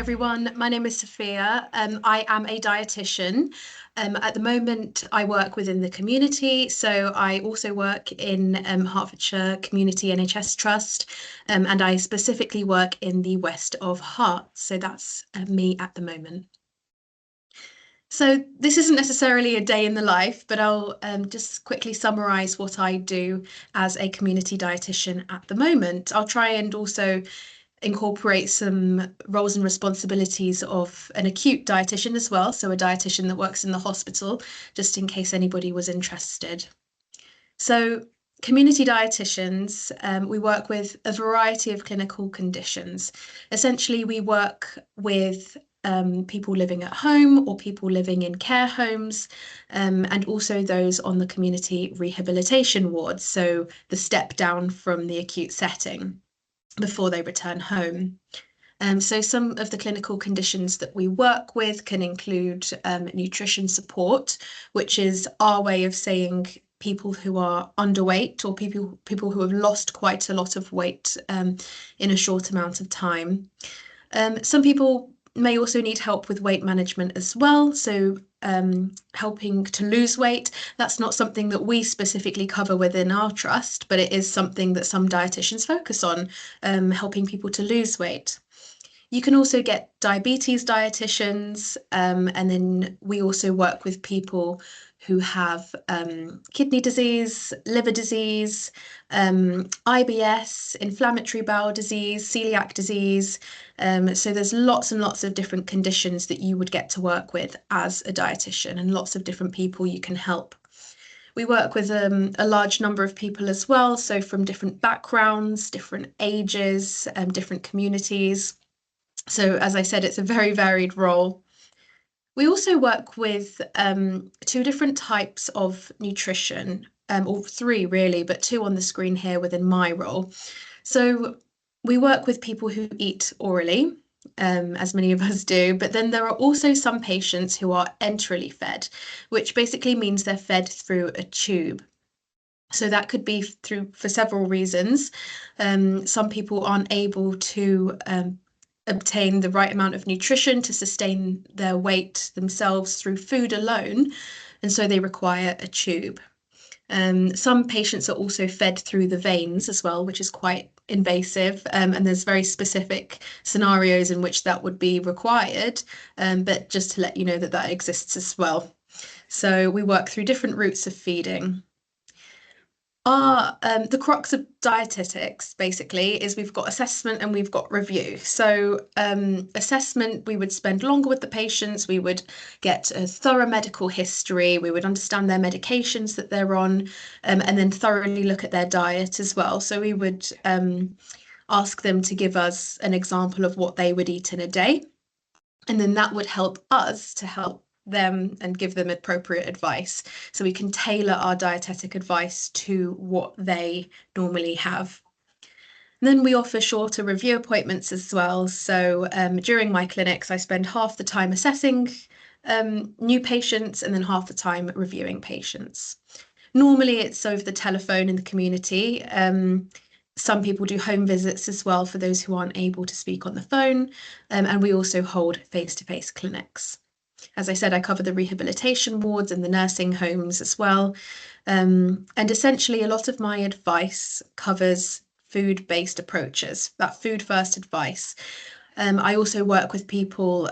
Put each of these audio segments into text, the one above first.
everyone. My name is Sophia. I am a dietitian. At the moment, I work within the community. So I also work in Hertfordshire Community NHS Trust, and I specifically work in the West of Herts. So that's me at the moment. So this isn't necessarily a day in the life, but I'll just quickly summarise what I do as a community dietitian at the moment. I'll try and also incorporate some roles and responsibilities of an acute dietitian as well, so a dietitian that works in the hospital, just in case anybody was interested. So community dietitians, we work with a variety of clinical conditions. Essentially, we work with people living at home or people living in care homes, and also those on the community rehabilitation wards, so the step down from the acute setting before they return home. So some of the clinical conditions that we work with can include nutrition support, which is our way of saying people who are underweight or people who have lost quite a lot of weight in a short amount of time. Some people may also need help with weight management as well, so helping to lose weight. That's not something that we specifically cover within our trust, but it is something that some dietitians focus on, helping people to lose weight. You can also get diabetes dietitians, and then we also work with people who have kidney disease, liver disease, IBS, inflammatory bowel disease, celiac disease. So there's lots and lots of different conditions that you would get to work with as a dietitian, and lots of different people you can help. We work with a large number of people as well, so from different backgrounds, different ages, different communities. So as I said, it's a very varied role. We also work with two different types of nutrition, or three really, but two on the screen here within my role. So we work with people who eat orally, as many of us do, but then there are also some patients who are enterally fed, which basically means they're fed through a tube. So that could be for several reasons. Some people aren't able to obtain the right amount of nutrition to sustain their weight themselves through food alone, and so they require a tube. Some patients are also fed through the veins as well, which is quite invasive, and there's very specific scenarios in which that would be required, but just to let you know that that exists as well. So we work through different routes of feeding. The crux of dietetics basically is we've got assessment and we've got review. So assessment, we would spend longer with the patients, we would get a thorough medical history, we would understand their medications that they're on, and then thoroughly look at their diet as well. So we would ask them to give us an example of what they would eat in a day, and then that would help us to help them and give them appropriate advice, so we can tailor our dietetic advice to what they normally have. And then we offer shorter review appointments as well. So during my clinics, I spend half the time assessing new patients and then half the time reviewing patients. Normally it's over the telephone in the community. Some people do home visits as well for those who aren't able to speak on the phone, and we also hold face-to-face clinics. As I said, I cover the rehabilitation wards and the nursing homes as well. And essentially, a lot of my advice covers food-based approaches, that food-first advice. I also work with people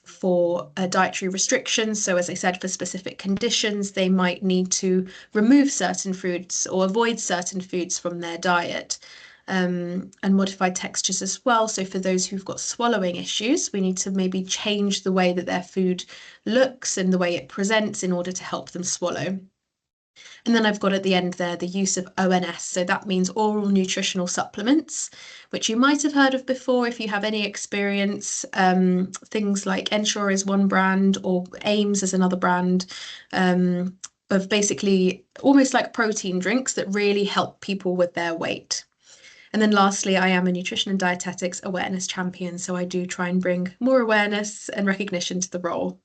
for dietary restrictions. So as I said, for specific conditions, they might need to remove certain foods or avoid certain foods from their diet. And modified textures as well. So for those who've got swallowing issues, we need to maybe change the way that their food looks and the way it presents in order to help them swallow. And then I've got at the end there the use of ONS, so that means oral nutritional supplements, which you might have heard of before if you have any experience. Things like Ensure is one brand, or Ames is another brand, of basically almost like protein drinks that really help people with their weight. And then lastly, I am a nutrition and dietetics awareness champion, so I do try and bring more awareness and recognition to the role.